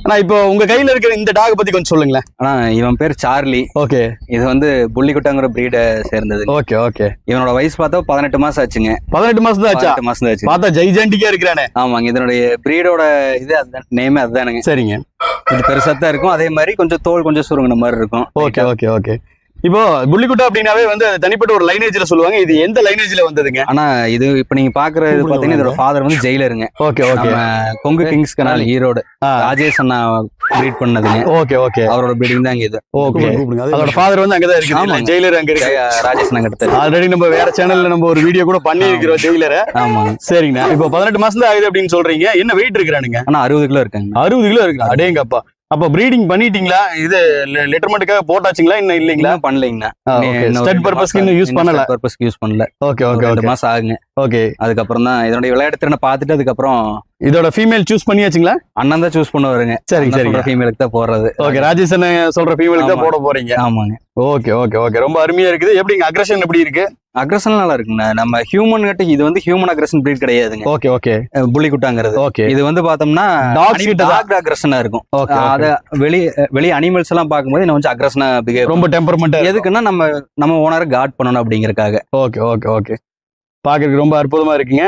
ஆனா இப்போ உங்க கையில இருக்கிற இந்த டாக் பத்தி கொஞ்சம் சொல்லுங்களேன். ஆனா இவன் பேர் சார்லி. ஓகே. இது வந்து புள்ளிக்குட்டாங்கிற பிரீட சேர்ந்தது. Okay okay. இவனோட வயசு பார்த்தா 18 மாசம் ஆச்சுங்க. 18 மாசம் தான் ஆச்சா? 18 மாசம் தான் ஆச்சு. பார்த்தா ஜெய்ஜாண்டிக்கா இருக்கிறானே. ஆமாங்க, இதனுடைய பிரீடோட இது அதுதான், நேமே அதுதானுங்க. சரிங்க. கொஞ்சம் பெருசாத்தான் இருக்கும், அதே மாதிரி கொஞ்சம் தோல் கொஞ்சம் சுருங்கின மாதிரி இருக்கும். Okay okay okay. இப்போ புள்ளிக்குட்டா அப்படின்னாவே வந்து தனிப்பட்ட ஒரு லைனேஜ்ல சொல்லுவாங்க. இது எந்த லைனேஜ்ல வந்ததுங்க? ஆனா இது இப்ப நீங்க பாக்குறது பாத்தீங்கன்னா இதோட ஃபாதர் வந்து ஜெயிலருங்க. Okay okay. Kongu kings kennel Erode Rajesh அண்ணா பிரீட் பண்ணதுங்க. Okay okay. அவரோட பிரீடிங் தான் இது. ஓகே. அதோட ஃபாதர் வந்து அங்கதான் இருக்கு, ஜெயிலர் அங்க இருக்கு. ராஜேஷ் அண்ணா கிட்ட ஆல்ரெடி நம்ம வேற சேனல்ல நம்ம ஒரு வீடியோ கூட பண்ணி இருக்கிறோம் ஜெயிலரை. ஆமாங்க. சரிங்க. இப்போ 18 மாசம் தான் ஆகுது அப்படின்னு சொல்றீங்க. என்ன வெயிட் இருக்கிறானுங்க? ஆனா 60 கிலோ இருக்காங்க. 60 கிலோ இருக்கு. அடேங்கப்பா. அப்ப ப்ரீடிங் பண்ணிட்டீங்களா? இது லிட்டர்மெண்ட்டுக்காக போட்டாச்சுங்களா? இன்னும் இல்லீங்களா? பண்ணலீங்கண்ணா. ஸ்டட் பர்பஸ்க்கு இன்னும் யூஸ் பண்ணல. பர்பஸ்க்கு யூஸ் பண்ணல. Okay okay. 2 மாசம் ஆகுங்க. ஓகே. அதுக்கப்புறம் தான் இதோட விளையாட்டு திறனை பார்த்துட்டு அதுக்கப்புறம் இதோட ஃபீமேல் சூஸ் பண்ணியாச்சுங்களா? அண்ணன் தான் சூஸ் பண்ணுவாருங்க. சரி சரி. ஃபீமேலுக்கு தான் போடுறது. ஓகே. ராஜேஷ் அண்ணன் சொல்ற ஃபீமேலுக்கு தான் போட போறீங்க. ஆமாங்க. Okay okay okay. ரொம்ப அருமையா இருக்குது. எப்படிங்க அக்ரஷன் எப்படி இருக்கு? அக்ரஷன் நல்லா இருக்குங்க. நம்ம ஹியூமன் கிட்ட இது வந்து ஹியூமன் அக்ரஷன் பிரீட் கிடையாதுங்க. Okay okay. புள்ளிக்குட்டாங்கிறது. ஓகே. இது வந்து பார்த்தோம்னா டாக் அக்ரஷனா இருக்கும். அத வெளி அனிமல்ஸ் எல்லாம் பார்க்கும்போது இன்னும் கொஞ்சம் அக்ரஷனா பிஹேவ், ரொம்ப டெம்பரமெண்டா. எதுக்குன்னா நம்ம ஓனரை கார்ட் பண்ணணும் அப்படிங்கறக்காக. Okay okay okay. பாக்குறதுக்கு ரொம்ப அற்புதமா இருக்குங்க.